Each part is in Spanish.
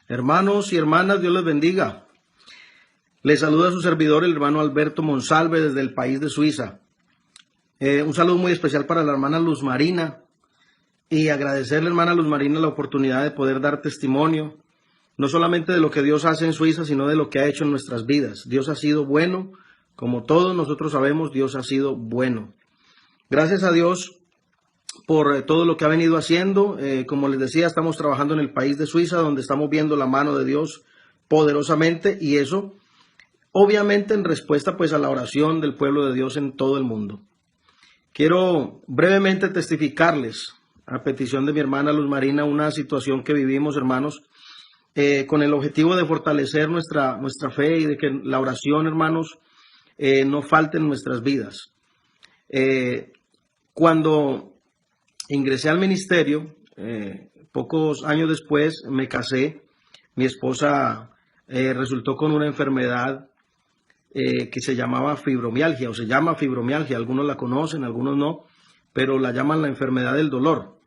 Hermanos y hermanas, Dios les bendiga. Les saluda a su servidor, el hermano Alberto Monsalve, desde el país de Suiza. Un saludo muy especial para la hermana Luz Marina y agradecerle, hermana Luz Marina, la oportunidad de poder dar testimonio, no solamente de lo que Dios hace en Suiza, sino de lo que ha hecho en nuestras vidas. Dios ha sido bueno, como todos nosotros sabemos, Dios ha sido bueno. Gracias a Dios por todo lo que ha venido haciendo. Como les decía, estamos trabajando en el país de Suiza, donde estamos viendo la mano de Dios poderosamente, y eso obviamente en respuesta pues a la oración del pueblo de Dios en todo el mundo. Quiero brevemente testificarles, a petición de mi hermana Luz Marina, una situación que vivimos, hermanos, con el objetivo de fortalecer nuestra fe y de que la oración, hermanos, no falte en nuestras vidas. Cuando ingresé al ministerio, pocos años después me casé. Mi esposa resultó con una enfermedad que se llamaba fibromialgia, o se llama fibromialgia. Algunos la conocen, algunos no, pero la llaman la enfermedad del dolor,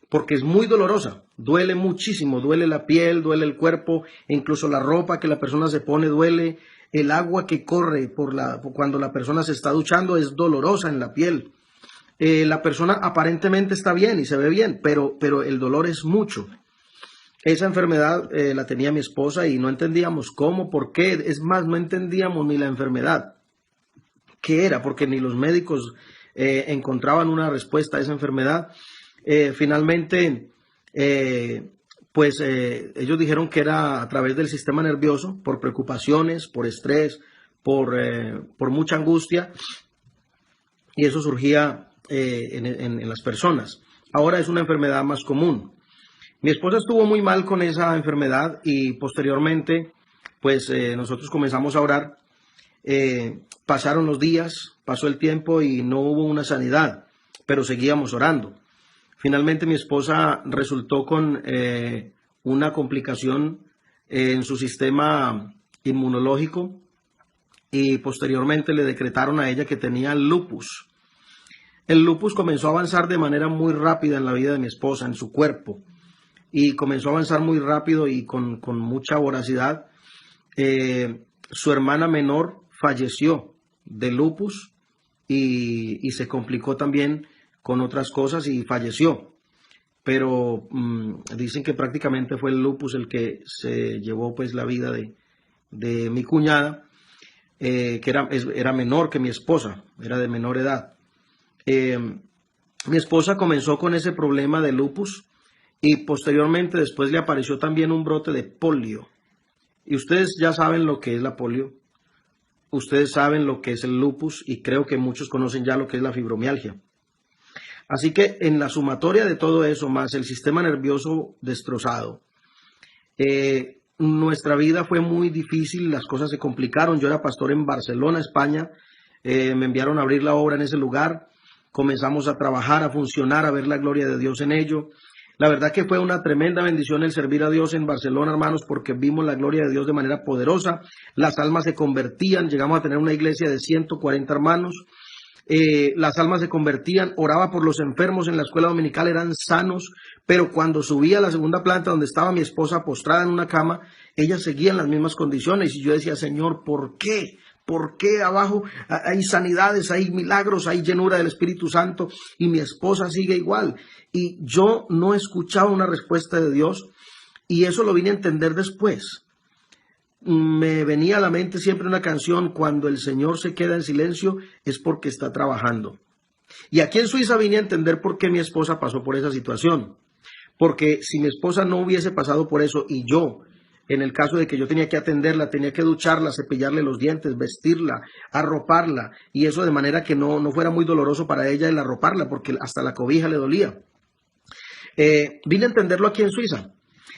porque es muy dolorosa, duele muchísimo, duele la piel, duele el cuerpo, incluso la ropa que la persona se pone duele, el agua que corre cuando la persona se está duchando es dolorosa en la piel. La persona aparentemente está bien y se ve bien, pero el dolor es mucho. Esa enfermedad la tenía mi esposa y no entendíamos cómo, por qué. Es más, no entendíamos ni la enfermedad, qué era, porque ni los médicos encontraban una respuesta a esa enfermedad. Finalmente, ellos dijeron que era a través del sistema nervioso, por preocupaciones, por estrés, por mucha angustia, y eso surgía en las personas. Ahora es una enfermedad más común. Mi esposa estuvo muy mal con esa enfermedad y posteriormente, nosotros comenzamos a orar. Pasaron los días, pasó el tiempo y no hubo una sanidad, pero seguíamos orando. Finalmente mi esposa resultó con una complicación en su sistema inmunológico y posteriormente le decretaron a ella que tenía lupus. El lupus comenzó a avanzar de manera muy rápida en la vida de mi esposa, en su cuerpo, y comenzó a avanzar muy rápido y con mucha voracidad. Su hermana menor falleció de lupus y se complicó también con otras cosas y falleció. Pero dicen que prácticamente fue el lupus el que se llevó pues la vida de mi cuñada, que era menor que mi esposa, era de menor edad. Mi esposa comenzó con ese problema de lupus y posteriormente después le apareció también un brote de polio. Y ustedes ya saben lo que es la polio, ustedes saben lo que es el lupus y creo que muchos conocen ya lo que es la fibromialgia. Así que en la sumatoria de todo eso, más el sistema nervioso destrozado, nuestra vida fue muy difícil, las cosas se complicaron. Yo era pastor en Barcelona, España, me enviaron a abrir la obra en ese lugar, comenzamos a trabajar, a funcionar, a ver la gloria de Dios en ello. La verdad que fue una tremenda bendición el servir a Dios en Barcelona, hermanos, porque vimos la gloria de Dios de manera poderosa. Las almas se convertían, llegamos a tener una iglesia de 140 hermanos. Las almas se convertían, oraba por los enfermos en la escuela dominical, eran sanos, pero cuando subía a la segunda planta donde estaba mi esposa postrada en una cama, ella seguía en las mismas condiciones y yo decía, Señor, ¿por qué? ¿Por qué abajo hay sanidades, hay milagros, hay llenura del Espíritu Santo y mi esposa sigue igual? Y yo no escuchaba una respuesta de Dios y eso lo vine a entender después. Me venía a la mente siempre una canción: cuando el Señor se queda en silencio es porque está trabajando. Y aquí en Suiza vine a entender por qué mi esposa pasó por esa situación. Porque si mi esposa no hubiese pasado por eso y yo, en el caso de que yo tenía que atenderla, tenía que ducharla, cepillarle los dientes, vestirla, arroparla, y eso de manera que no fuera muy doloroso para ella el arroparla, porque hasta la cobija le dolía. Vine a entenderlo aquí en Suiza.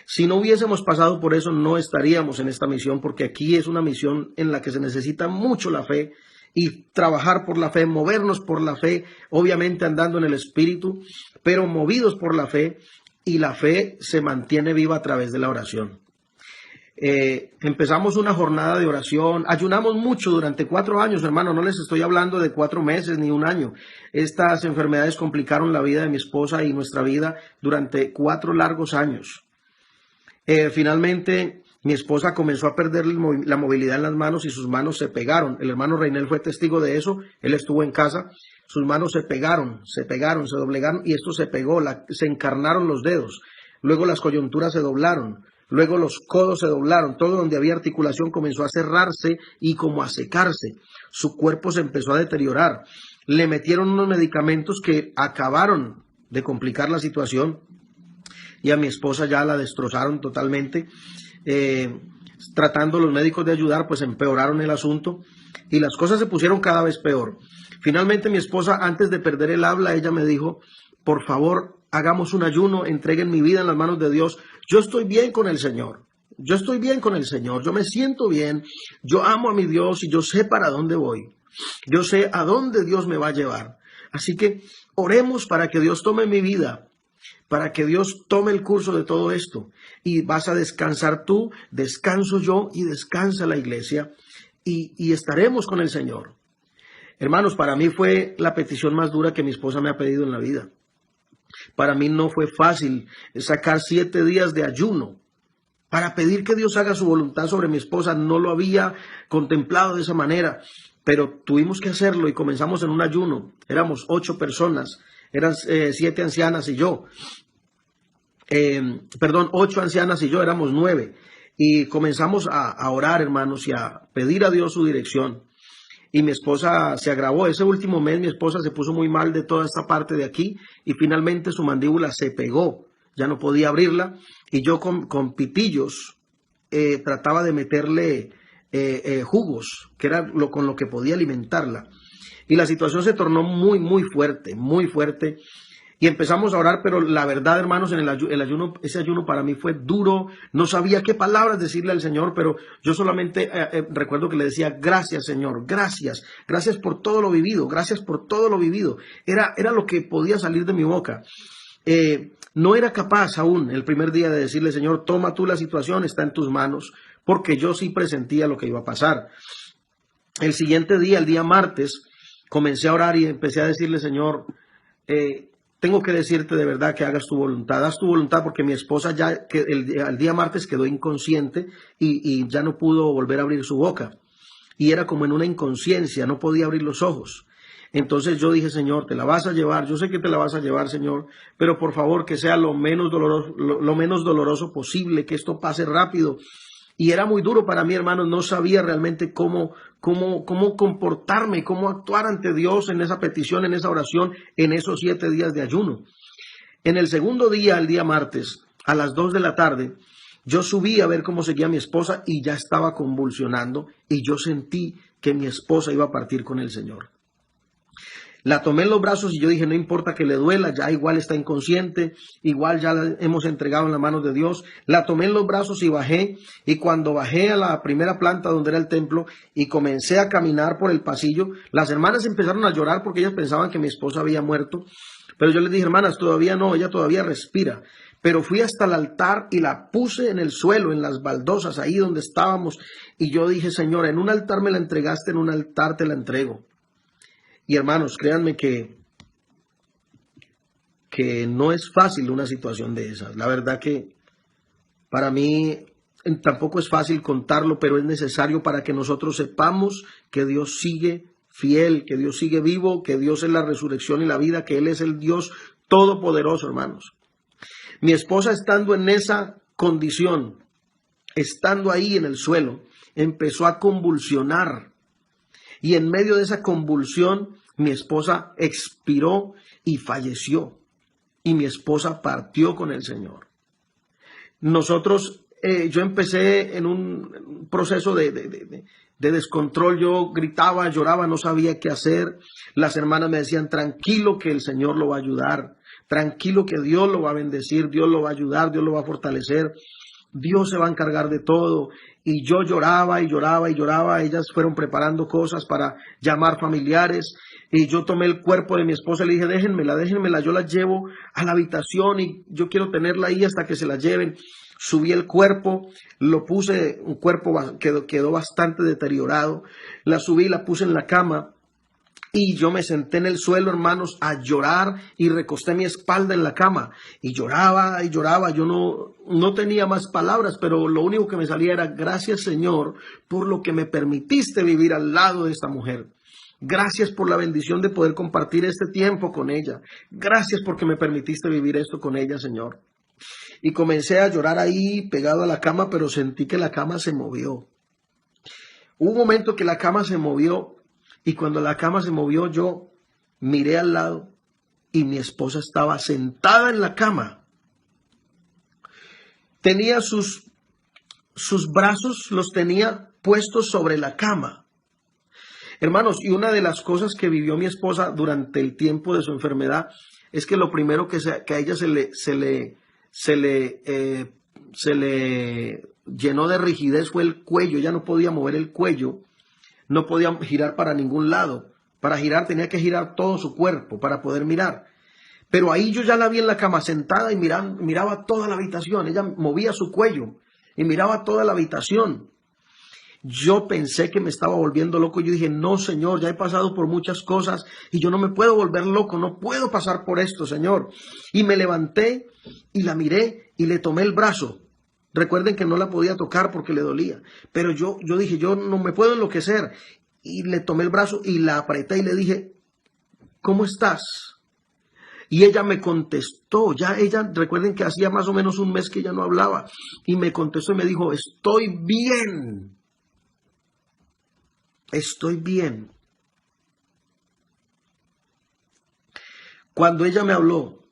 Si no hubiésemos pasado por eso, no estaríamos en esta misión, porque aquí es una misión en la que se necesita mucho la fe y trabajar por la fe, movernos por la fe, obviamente andando en el Espíritu, pero movidos por la fe, y la fe se mantiene viva a través de la oración. Empezamos una jornada de oración, ayunamos mucho durante 4 años, hermano, no les estoy hablando de 4 meses ni un año. Estas enfermedades complicaron la vida de mi esposa y nuestra vida durante 4 largos años. Finalmente, mi esposa comenzó a perder la movilidad en las manos y sus manos se pegaron. El hermano Reinel fue testigo de eso. Él estuvo en casa. Sus manos se pegaron, se doblegaron y esto se pegó, se encarnaron los dedos. Luego las coyunturas se doblaron. Luego los codos se doblaron. Todo donde había articulación comenzó a cerrarse y como a secarse. Su cuerpo se empezó a deteriorar. Le metieron unos medicamentos que acabaron de complicar la situación. Y a mi esposa ya la destrozaron totalmente. Tratando los médicos de ayudar, pues empeoraron el asunto y las cosas se pusieron cada vez peor. Finalmente mi esposa, antes de perder el habla, ella me dijo, por favor, hagamos un ayuno, entreguen mi vida en las manos de Dios. Yo estoy bien con el Señor. Yo estoy bien con el Señor. Yo me siento bien. Yo amo a mi Dios y yo sé para dónde voy. Yo sé a dónde Dios me va a llevar. Así que oremos para que Dios tome mi vida, para que Dios tome el curso de todo esto. Y vas a descansar tú, descanso yo y descansa la iglesia y estaremos con el Señor. Hermanos, para mí fue la petición más dura que mi esposa me ha pedido en la vida. Para mí no fue fácil sacar 7 días de ayuno para pedir que Dios haga su voluntad sobre mi esposa. No lo había contemplado de esa manera, pero tuvimos que hacerlo y comenzamos en un ayuno. Éramos 8 personas. Eran 7 ancianas y yo. 8 ancianas y yo, éramos 9. Y comenzamos a orar, hermanos, y a pedir a Dios su dirección. Y mi esposa se agravó. Ese último mes mi esposa se puso muy mal de toda esta parte de aquí y finalmente su mandíbula se pegó. Ya no podía abrirla y yo con pitillos trataba de meterle jugos, que era con lo que podía alimentarla. Y la situación se tornó muy, muy fuerte, muy fuerte. Y empezamos a orar, pero la verdad, hermanos, en el ayuno, ese ayuno para mí fue duro. No sabía qué palabras decirle al Señor, pero yo solamente recuerdo que le decía, gracias, Señor, gracias. Gracias por todo lo vivido, gracias por todo lo vivido. Era lo que podía salir de mi boca. No era capaz aún el primer día de decirle, Señor, toma tú la situación, está en tus manos, porque yo sí presentía lo que iba a pasar. El siguiente día, el día martes, comencé a orar y empecé a decirle, Señor, tengo que decirte de verdad que hagas tu voluntad. Haz tu voluntad porque mi esposa ya el día martes quedó inconsciente y ya no pudo volver a abrir su boca. Y era como en una inconsciencia, no podía abrir los ojos. Entonces yo dije, Señor, te la vas a llevar. Yo sé que te la vas a llevar, Señor, pero por favor que sea lo menos doloroso posible, que esto pase rápido. Y era muy duro para mí, hermanos, no sabía realmente cómo comportarme, cómo actuar ante Dios en esa petición, en esa oración, en esos 7 días de ayuno. En el segundo día, el día martes, a las 2 de la tarde, yo subí a ver cómo seguía mi esposa y ya estaba convulsionando y yo sentí que mi esposa iba a partir con el Señor. La tomé en los brazos y yo dije, no importa que le duela, ya igual está inconsciente, igual ya la hemos entregado en las manos de Dios. La tomé en los brazos y bajé, y cuando bajé a la primera planta donde era el templo y comencé a caminar por el pasillo, las hermanas empezaron a llorar porque ellas pensaban que mi esposa había muerto. Pero yo les dije, hermanas, todavía no, ella todavía respira. Pero fui hasta el altar y la puse en el suelo, en las baldosas, ahí donde estábamos. Y yo dije, Señor, en un altar me la entregaste, en un altar te la entrego. Y hermanos, créanme que no es fácil una situación de esas. La verdad que para mí tampoco es fácil contarlo, pero es necesario para que nosotros sepamos que Dios sigue fiel, que Dios sigue vivo, que Dios es la resurrección y la vida, que Él es el Dios todopoderoso, hermanos. Mi esposa, estando en esa condición, estando ahí en el suelo, empezó a convulsionar. Y en medio de esa convulsión, mi esposa expiró y falleció. Y mi esposa partió con el Señor. Nosotros, yo empecé en un proceso de descontrol. Yo gritaba, lloraba, no sabía qué hacer. Las hermanas me decían, tranquilo que el Señor lo va a ayudar. Tranquilo que Dios lo va a bendecir, Dios lo va a ayudar, Dios lo va a fortalecer. Dios se va a encargar de todo. Y yo lloraba y lloraba y lloraba. Ellas fueron preparando cosas para llamar familiares. Y yo tomé el cuerpo de mi esposa y le dije, déjenmela, yo la llevo a la habitación y yo quiero tenerla ahí hasta que se la lleven. Subí el cuerpo, lo puse, un cuerpo que quedó bastante deteriorado. La subí, la puse en la cama. Y yo me senté en el suelo, hermanos, a llorar y recosté mi espalda en la cama. Y lloraba y lloraba. Yo no tenía más palabras, pero lo único que me salía era gracias, Señor, por lo que me permitiste vivir al lado de esta mujer. Gracias por la bendición de poder compartir este tiempo con ella. Gracias porque me permitiste vivir esto con ella, Señor. Y comencé a llorar ahí pegado a la cama, pero sentí que la cama se movió. Hubo un momento que la cama se movió. Y cuando la cama se movió, yo miré al lado y mi esposa estaba sentada en la cama. Tenía sus brazos, los tenía puestos sobre la cama. Hermanos, y una de las cosas que vivió mi esposa durante el tiempo de su enfermedad es que lo primero que a ella se le llenó de rigidez fue el cuello. Ella no podía mover el cuello. No podía girar para ningún lado. Para girar tenía que girar todo su cuerpo para poder mirar. Pero ahí yo ya la vi en la cama sentada y miraba toda la habitación. Ella movía su cuello y miraba toda la habitación. Yo pensé que me estaba volviendo loco. Yo dije, no, Señor, ya he pasado por muchas cosas y yo no me puedo volver loco. No puedo pasar por esto, Señor. Y me levanté y la miré y le tomé el brazo. Recuerden que no la podía tocar porque le dolía. Pero yo dije, yo no me puedo enloquecer. Y le tomé el brazo y la apreté y le dije, ¿cómo estás? Y ella me contestó. Recuerden que hacía más o menos un mes que ella no hablaba. Y me contestó y me dijo, estoy bien. Estoy bien. Cuando ella me habló,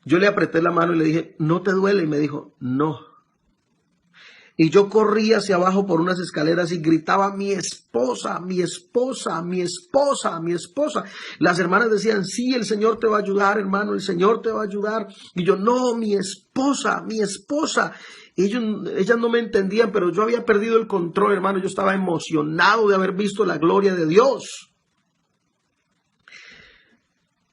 yo le apreté la mano y le dije, ¿no te duele? Y me dijo, no. Y yo corrí hacia abajo por unas escaleras y gritaba, mi esposa, mi esposa, mi esposa, mi esposa. Las hermanas decían, sí, el Señor te va a ayudar, hermano, el Señor te va a ayudar. Y yo, no, mi esposa, mi esposa. Ellas no me entendían, pero yo había perdido el control, hermano. Yo estaba emocionado de haber visto la gloria de Dios.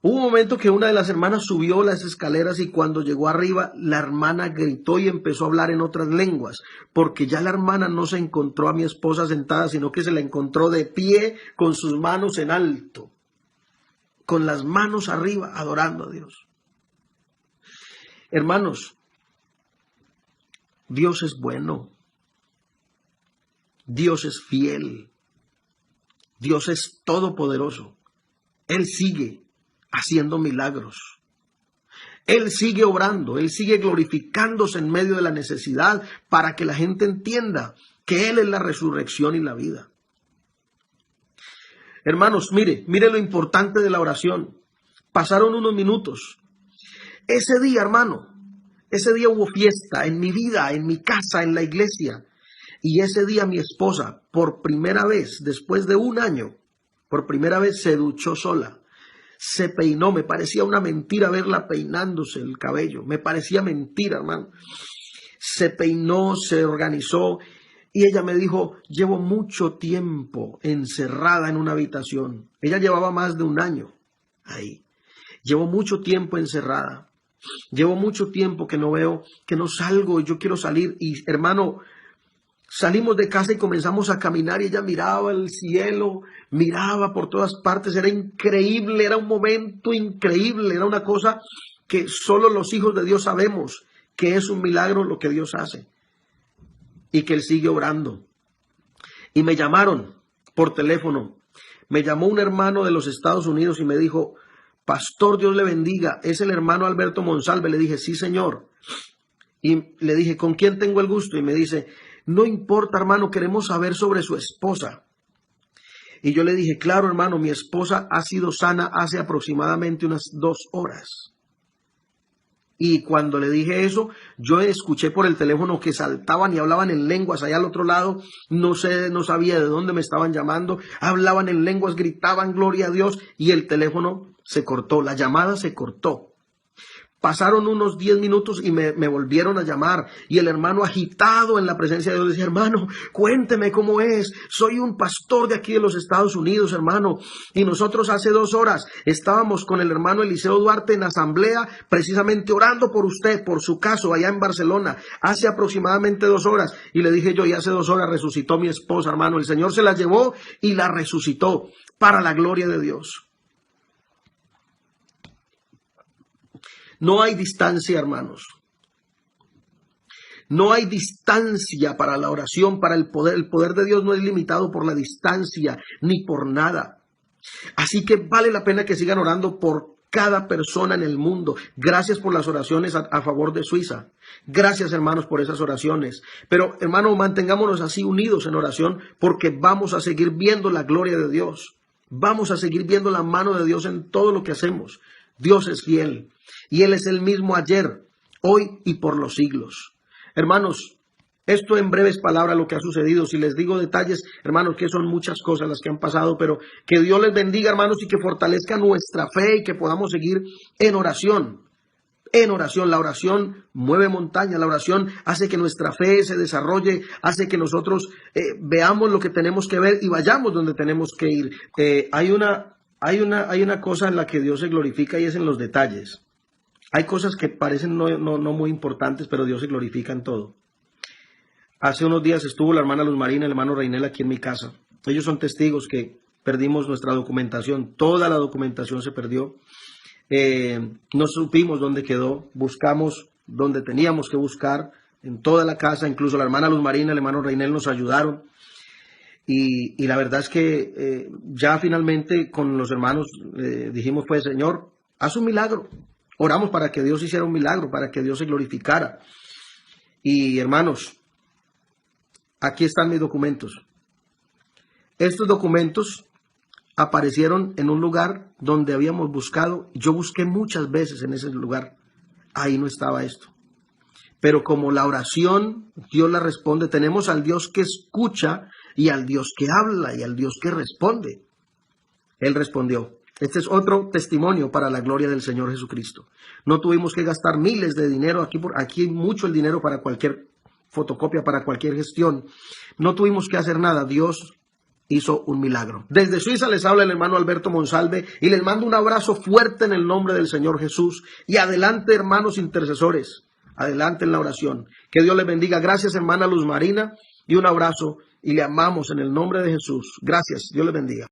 Hubo un momento que una de las hermanas subió las escaleras y cuando llegó arriba, la hermana gritó y empezó a hablar en otras lenguas, porque ya la hermana no se encontró a mi esposa sentada, sino que se la encontró de pie con sus manos en alto, con las manos arriba, adorando a Dios. Hermanos, Dios es bueno, Dios es fiel, Dios es todopoderoso, Él sigue haciendo milagros. Él sigue obrando, Él sigue glorificándose en medio de la necesidad para que la gente entienda que Él es la resurrección y la vida. Hermanos, mire lo importante de la oración. Pasaron unos minutos. Ese día, hermano, ese día hubo fiesta en mi vida, en mi casa, en la iglesia. Y ese día mi esposa, por primera vez, después de un año, por primera vez se duchó sola. Se peinó, me parecía una mentira verla peinándose el cabello, me parecía mentira, hermano. Se peinó, se organizó y ella me dijo, llevo mucho tiempo encerrada en una habitación. Ella llevaba más de un año ahí. Llevo mucho tiempo encerrada. Llevo mucho tiempo que no veo, que no salgo, yo quiero salir. Y hermano, salimos de casa y comenzamos a caminar y ella miraba el cielo, miraba por todas partes, era increíble, era un momento increíble, era una cosa que solo los hijos de Dios sabemos que es un milagro lo que Dios hace y que Él sigue obrando. Y me llamaron por teléfono, me llamó un hermano de los Estados Unidos y me dijo, pastor, Dios le bendiga, es el hermano Alberto Monsalve. Le dije, sí, señor. Y le dije, ¿con quién tengo el gusto? Y me dice, no importa, hermano, queremos saber sobre su esposa. Y yo le dije, claro, hermano, mi esposa ha sido sana hace aproximadamente unas 2 horas. Y cuando le dije eso, yo escuché por el teléfono que saltaban y hablaban en lenguas allá al otro lado. No sabía de dónde me estaban llamando. Hablaban en lenguas, gritaban gloria a Dios y el teléfono se cortó, la llamada se cortó. Pasaron unos 10 minutos y me volvieron a llamar, y el hermano agitado en la presencia de Dios decía: hermano, cuénteme cómo es. Soy un pastor de aquí de los Estados Unidos, hermano, y nosotros hace 2 horas estábamos con el hermano Eliseo Duarte en asamblea, precisamente orando por usted, por su caso allá en Barcelona, hace aproximadamente 2 horas. Y le dije yo: y hace 2 horas resucitó mi esposa, hermano. El Señor se la llevó y la resucitó para la gloria de Dios. No hay distancia, hermanos. No hay distancia para la oración, para el poder. El poder de Dios no es limitado por la distancia ni por nada. Así que vale la pena que sigan orando por cada persona en el mundo. Gracias por las oraciones a favor de Suiza. Gracias, hermanos, por esas oraciones. Pero, hermanos, mantengámonos así unidos en oración, porque vamos a seguir viendo la gloria de Dios. Vamos a seguir viendo la mano de Dios en todo lo que hacemos. Dios es fiel. Y Él es el mismo ayer, hoy y por los siglos. Hermanos, esto en breves palabras lo que ha sucedido. Si les digo detalles, hermanos, que son muchas cosas las que han pasado, pero que Dios les bendiga, hermanos, y que fortalezca nuestra fe y que podamos seguir en oración. En oración, la oración mueve montañas, la oración hace que nuestra fe se desarrolle, hace que nosotros veamos lo que tenemos que ver y vayamos donde tenemos que ir. Hay una cosa en la que Dios se glorifica, y es en los detalles. Hay cosas que parecen no muy importantes, pero Dios se glorifica en todo. Hace unos días estuvo la hermana Luz Marina, el hermano Reinel aquí en mi casa. Ellos son testigos que perdimos nuestra documentación. Toda la documentación se perdió. No supimos dónde quedó. Buscamos donde teníamos que buscar, en toda la casa. Incluso la hermana Luz Marina, el hermano Reinel nos ayudaron. Y la verdad es que ya finalmente con los hermanos dijimos: pues, Señor, haz un milagro. Oramos para que Dios hiciera un milagro, para que Dios se glorificara. Y, hermanos, aquí están mis documentos. Estos documentos aparecieron en un lugar donde habíamos buscado. Yo busqué muchas veces en ese lugar. Ahí no estaba esto. Pero como la oración, Dios la responde. Tenemos al Dios que escucha y al Dios que habla y al Dios que responde. Él respondió. Este es otro testimonio para la gloria del Señor Jesucristo. No tuvimos que gastar miles de dinero. Aquí hay mucho el dinero para cualquier fotocopia, para cualquier gestión. No tuvimos que hacer nada. Dios hizo un milagro. Desde Suiza les habla el hermano Alberto Monsalve y les mando un abrazo fuerte en el nombre del Señor Jesús. Y adelante, hermanos intercesores. Adelante en la oración. Que Dios les bendiga. Gracias, hermana Luz Marina, y un abrazo. Y le amamos en el nombre de Jesús. Gracias. Dios les bendiga.